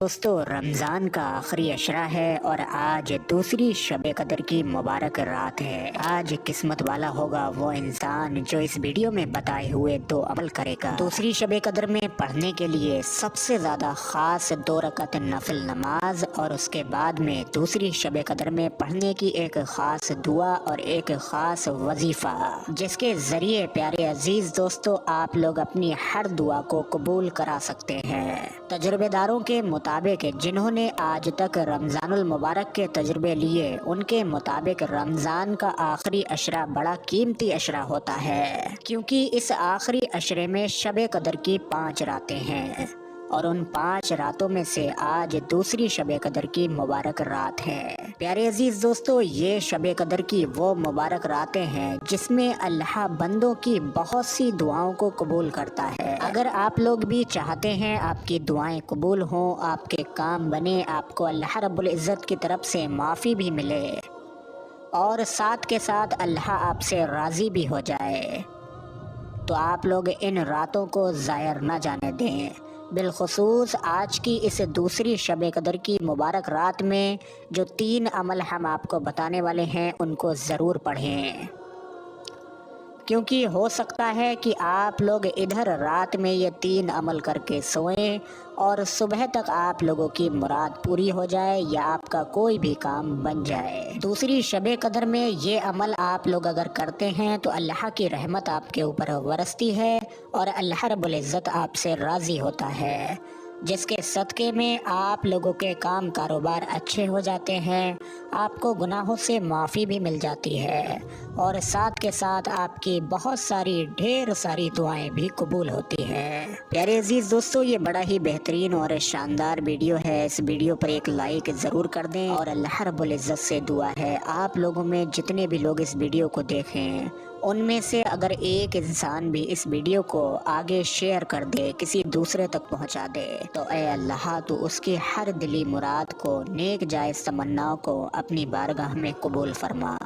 दोस्तों रमज़ान का आखिरी अशरा है और आज दूसरी शब कदर की मुबारक रात है। आज किस्मत वाला होगा वो इंसान जो इस वीडियो में बताए हुए दो अमल करेगा। दूसरी शब कदर में पढ़ने के लिए सबसे ज़्यादा ख़ास 2 रकात नफिल नमाज और उसके बाद में दूसरी शब कदर में पढ़ने की एक ख़ास दुआ और एक ख़ास वजीफ़ा, जिसके ज़रिए प्यारे अजीज़ दोस्तों आप लोग अपनी हर दुआ को कबूल करा सकते हैं। तजुर्बेदारों के मुताबिक जिन्होंने आज तक रमज़ानुल मुबारक के तजुर्बे लिए, उनके मुताबिक रमज़ान का आखिरी अशरा बड़ा कीमती अशरा होता है, क्योंकि इस आखिरी अशरे में शब कदर की 5 रातें हैं और उन 5 रातों में से आज दूसरी शब कदर की मुबारक रात है। प्यारे अजीज दोस्तों, ये शब कदर की वो मुबारक रातें हैं जिसमें अल्लाह बंदों की बहुत सी दुआओं को कबूल करता है। अगर आप लोग भी चाहते हैं आपकी दुआएं कबूल हों, आपके काम बने, आपको अल्लाह रब्बुल इज़्ज़त की तरफ से माफ़ी भी मिले और साथ के साथ अल्लाह आपसे राज़ी भी हो जाए, तो आप लोग इन रातों को ज़ायर न जाने दें। बिलखुसूस आज की इस दूसरी शब कदर की मुबारक रात में जो 3 अमल हम आपको बताने वाले हैं उनको ज़रूर पढ़ें, क्योंकि हो सकता है कि आप लोग इधर रात में ये 3 अमल करके सोएं और सुबह तक आप लोगों की मुराद पूरी हो जाए या आपका कोई भी काम बन जाए। दूसरी शब कदर में ये अमल आप लोग अगर करते हैं तो अल्लाह की रहमत आपके ऊपर बरसती है और अल्लाह रब्बुल इज़्ज़त आपसे राज़ी होता है, जिसके सदक़े में आप लोगों के काम कारोबार अच्छे हो जाते हैं, आपको गुनाहों से माफ़ी भी मिल जाती है और साथ के साथ आपकी बहुत सारी ढेर सारी दुआएं भी कबूल होती हैं। प्यारे अजीज़ दोस्तों, ये बड़ा ही बेहतरीन और शानदार वीडियो है। इस वीडियो पर एक लाइक ज़रूर कर दें और अल्लाह रब्बुल इज़्ज़त से दुआ है आप लोगों में जितने भी लोग इस वीडियो को देखें, उनमें से अगर एक इंसान भी इस वीडियो को आगे शेयर कर दे, किसी दूसरे तक पहुंचा दे, तो ऐ अल्लाह तो उसकी हर दिली मुराद को, नेक जायज़ तमन्नाओं को अपनी बारगाह में कबूल फरमा।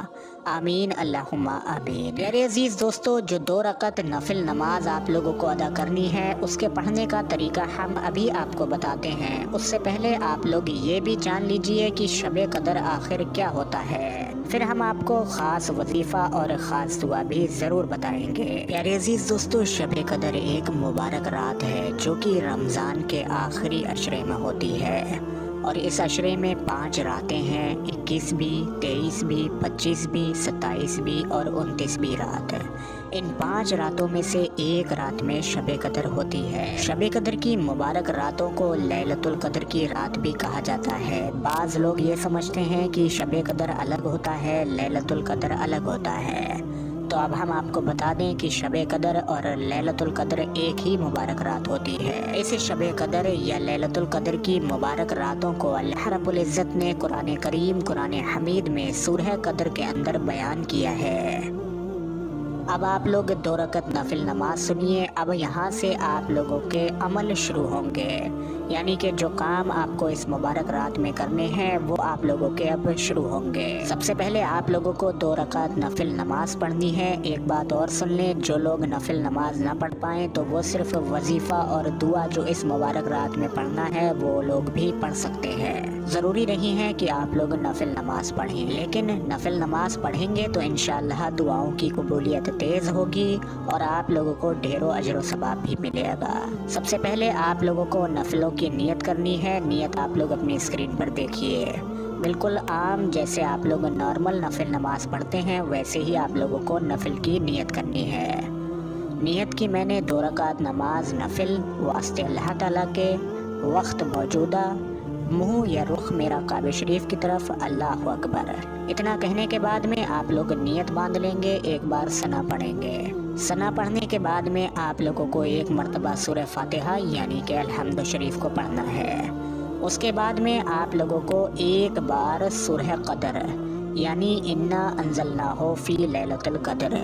आमीन अल्लाहुम्मा आमीन। प्यारे अजीज़ दोस्तों, जो 2 रकात नफिल नमाज आप लोगों को अदा करनी है उसके पढ़ने का तरीका हम अभी आपको बताते हैं। उससे पहले आप लोग ये भी जान लीजिए कि शब कदर आखिर क्या होता है, फिर हम आपको ख़ास वजीफ़ा और ख़ास दुआ भी ज़रूर बताएंगे। प्यारे अजीज़ दोस्तों, शब कदर एक मुबारक रात है जो कि रमज़ान के आखिरी अशरे में होती है और इस अशरे में 5 रातें हैं, 21वीं, 23वीं, 25वीं, 27वीं और 29वीं रात। इन 5 रातों में से एक रात में शब कदर होती है। शब कदर की मुबारक रातों को लैलतुल कदर की रात भी कहा जाता है। बाज़ लोग ये समझते हैं कि शब कदर अलग होता है, लैलतुल कदर अलग होता है, तो अब हम आपको बता दें कि शब कदर और लैलतुल कदर एक ही मुबारक रात होती है। इस शब कदर या लैलतुल कदर की मुबारक रातों को अल्लाह रब्बुल इज़्ज़त ने कुरान करीम, कुरान हमीद में सूरह कदर के अंदर बयान किया है। अब आप लोग 2 रकात नफिल नमाज सुनिए। अब यहाँ से आप लोगों के अमल शुरू होंगे, यानी कि जो काम आपको इस मुबारक रात में करने हैं वो आप लोगों के अब शुरू होंगे। सबसे पहले आप लोगों को 2 रकात नफिल नमाज पढ़नी है। एक बात और सुन लें, जो लोग नफिल नमाज ना पढ़ पाएँ तो वो सिर्फ वजीफ़ा और दुआ जो इस मुबारक रात में पढ़ना है वो लोग भी पढ़ सकते हैं। ज़रूरी नहीं है कि आप लोग नफिल नमाज पढ़ें, लेकिन नफिल नमाज पढ़ेंगे तो इंशाअल्लाह दुआओं की कबूलियत तेज़ होगी और आप लोगों को ढेरों अजर सवाब भी मिलेगा। सबसे पहले आप लोगों को नफिलों की नियत करनी है। नियत आप लोग अपनी स्क्रीन पर देखिए। बिल्कुल आम जैसे आप लोग नॉर्मल नफिल नमाज पढ़ते हैं वैसे ही आप लोगों को नफिल की नियत करनी है। नियत की मैंने 2 रकात नमाज नफिल वास्ते अल्लाह ताला के, वक्त मौजूदा, मुँह या रुख मेरा काबे शरीफ की तरफ, अल्लाह अकबर। इतना कहने के बाद में आप लोग नियत बांध लेंगे। एक बार सना पढ़ेंगे। सना पढ़ने के बाद में आप लोगों को एक मरतबा सूरह फातिहा यानी कि अल्हम्द शरीफ को पढ़ना है। उसके बाद में आप लोगों को एक बार सूरह कदर यानी इन्ना अंज़लनाहु फ़ी लैलतुल कदर,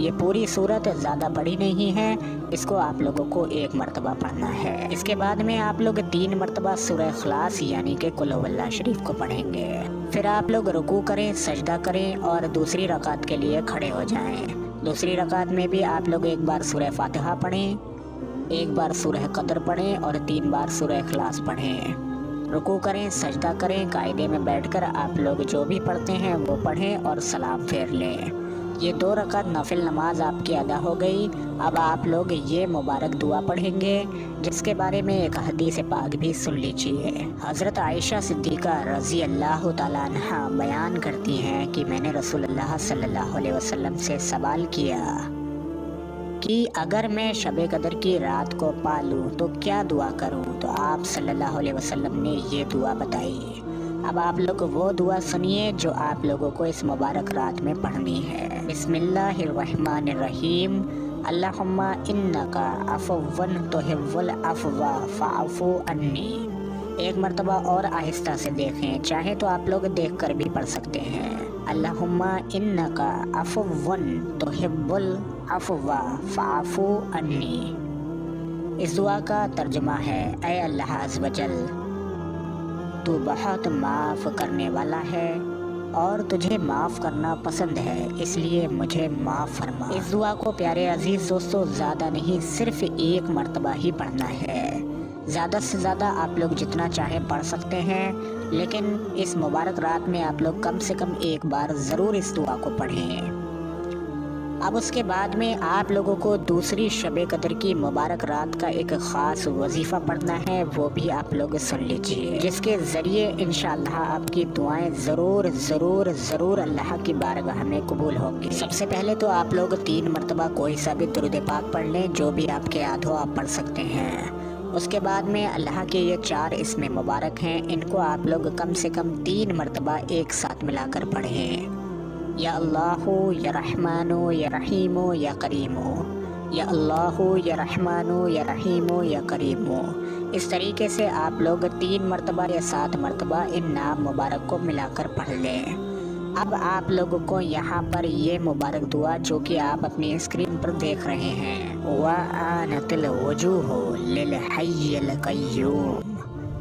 ये पूरी सूरत ज़्यादा बड़ी नहीं है, इसको आप लोगों को एक मरतबा पढ़ना है। इसके बाद में आप लोग 3 मरतबा सूरह इखलास यानी कि कुल हुवल्लाह शरीफ को पढ़ेंगे। फिर आप लोग रुकू करें, सजदा करें और दूसरी रकात के लिए खड़े हो जाएं। दूसरी रकात में भी आप लोग एक बार सूरह फातिहा पढ़ें, एक बार सूरह कदर पढ़ें और 3 बार सूरह इखलास पढ़ें। रुकू करें, सजदा करें, कायदे में बैठकर आप लोग जो भी पढ़ते हैं वो पढ़ें और सलाम फेर लें। ये 2 रकात नफिल नमाज आपकी अदा हो गई। अब आप लोग ये मुबारक दुआ पढ़ेंगे जिसके बारे में एक हदीस पाक भी सुन लीजिए। हज़रत आयशा सिद्दीक़ा रज़ी अल्लाह तआला अन्हा बयान करती हैं कि मैंने रसूलुल्लाह सल्लल्लाहु अलैहि वसल्लम से सवाल किया कि अगर मैं शब कदर की रात को पा लूँ तो क्या दुआ करूँ, तो आप सल्लल्लाहु अलैहि वसल्लम ने ये दुआ बताई। अब आप लोग वो दुआ सुनिए जो आप लोगों को इस मुबारक रात में पढ़नी है। बिस्मिल्लाहिर्रहमानिर्रहीम, अल्लाहुम्मा इन्नका अफ़व्वन तुहिब्बुल अफ़वा फ़अफ़ु अन्नी। एक मरतबा और आहिस्ता से देखें, चाहे तो आप लोग देखकर भी पढ़ सकते हैं। अल्लाहुम्मा इन्नका अफ़व्वन तुहिब्बुल अफ़वा फ़अफ़ु अन्नी। इस दुआ का तर्जुमा है, ऐ अल्लाह अज़्ज़ व जल, तू बहुत माफ़ करने वाला है और तुझे माफ़ करना पसंद है, इसलिए मुझे माफ़ फरमा। इस दुआ को प्यारे अजीज़ दोस्तों ज़्यादा नहीं, सिर्फ एक मरतबा ही पढ़ना है। ज़्यादा से ज़्यादा आप लोग जितना चाहें पढ़ सकते हैं, लेकिन इस मुबारक रात में आप लोग कम से कम एक बार ज़रूर इस दुआ को पढ़ें। अब उसके बाद में आप लोगों को दूसरी शब कदर की मुबारक रात का एक ख़ास वजीफ़ा पढ़ना है, वो भी आप लोग सुन लीजिए, जिसके ज़रिए इंशाअल्लाह आपकी दुआएं ज़रूर ज़रूर ज़रूर अल्लाह की बारगाह में कबूल होंगी। सबसे पहले तो आप लोग 3 मरतबा कोई सा भी दुरूद पाक पढ़ लें, जो भी आपके याद हो आप पढ़ सकते हैं। उसके बाद में अल्लाह के ये 4 इसमें मुबारक हैं, इनको आप लोग कम से कम 3 मरतबा एक साथ मिलाकर पढ़ें। या अल्लाहु या रहमानो या रहीमो या करीमो, या अल्लाहु या रहमानो या रहीमो या करीमो। इस तरीके से आप लोग 3 मरतबा या 7 मरतबा इन नाम मुबारक को मिलाकर पढ़ लें। अब आप लोगों को यहाँ पर ये मुबारक दुआ जो कि आप अपनी स्क्रीन पर देख रहे हैं, वआनतिल वजूहु लिल हय्यिल क़य्यूम,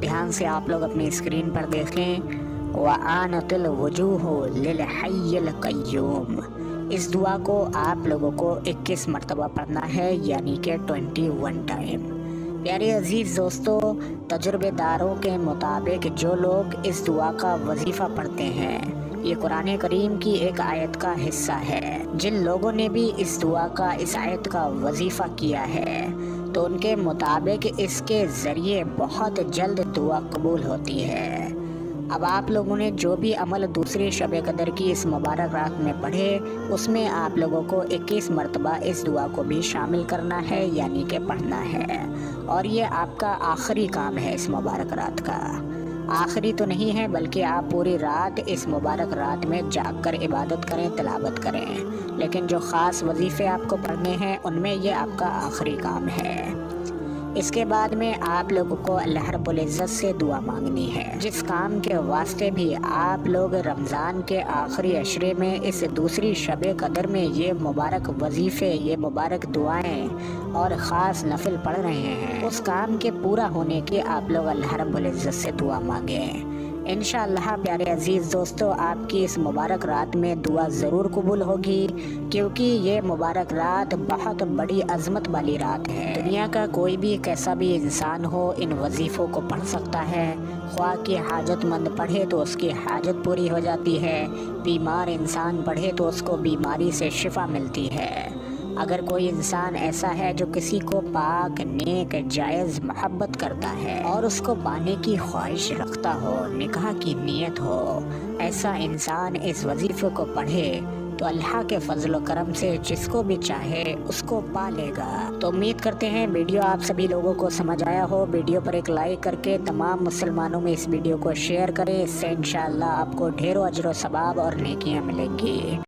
ध्यान से आप लोग अपनी स्क्रीन पर देखें। वआनतिल वजूहु लिल हय्यिल क़य्यूम। इस दुआ को आप लोगों को 21 मरतबा पढ़ना है, यानी कि 21 टाइम। प्यारे अजीज़ दोस्तों, तजुर्बेदारों के मुताबिक जो लोग इस दुआ का वजीफ़ा पढ़ते हैं, ये कुरान करीम की एक आयत का हिस्सा है। जिन लोगों ने भी इस दुआ का, इस आयत का वजीफ़ा किया है, तो उनके मुताबिक इसके ज़रिए बहुत जल्द दुआ कबूल होती है। अब आप लोगों ने जो भी अमल दूसरी शब कदर की इस मुबारक रात में पढ़े, उसमें आप लोगों को 21 मरतबा इस दुआ को भी शामिल करना है, यानी कि पढ़ना है। और ये आपका आखिरी काम है इस मुबारक रात का। आखिरी तो नहीं है, बल्कि आप पूरी रात इस मुबारक रात में जाग कर इबादत करें, तिलावत करें, लेकिन जो ख़ास वजीफ़े आपको पढ़ने हैं उनमें ये आपका आखिरी काम है। इसके बाद में आप लोगों को अल्लाह रब्बुल इज़्ज़त से दुआ मांगनी है, जिस काम के वास्ते भी आप लोग रमज़ान के आखिरी अशरे में इस दूसरी शब कदर में ये मुबारक वजीफ़े, ये मुबारक दुआएं और ख़ास नफिल पढ़ रहे हैं, उस काम के पूरा होने की आप लोग अल्लाह रब्बुल इज़्ज़त से दुआ मांगें। इंशाअल्लाह प्यारे अजीज़ दोस्तों, आपकी इस मुबारक रात में दुआ ज़रूर कबूल होगी, क्योंकि ये मुबारक रात बहुत बड़ी अज़मत वाली रात है। दुनिया का कोई भी कैसा भी इंसान हो, इन वजीफ़ों को पढ़ सकता है। ख्वाह की हाजतमंद पढ़े तो उसकी हाजत पूरी हो जाती है, बीमार इंसान पढ़े तो उसको बीमारी से शिफा मिलती है। अगर कोई इंसान ऐसा है जो किसी को पाक, नेक, जायज़ मोहब्बत करता है और उसको पाने की ख्वाहिश रखता हो, निकाह की नीयत हो, ऐसा इंसान इस वजीफ़े को पढ़े तो अल्लाह के फजल करम से जिसको भी चाहे उसको पा लेगा। तो उम्मीद करते हैं वीडियो आप सभी लोगों को समझ आया हो। वीडियो पर एक लाइक करके तमाम मुसलमानों में इस वीडियो को शेयर करें, इससे इंशाअल्लाह आपको ढेरों अजर व सवाब और नेकियां मिलेंगी।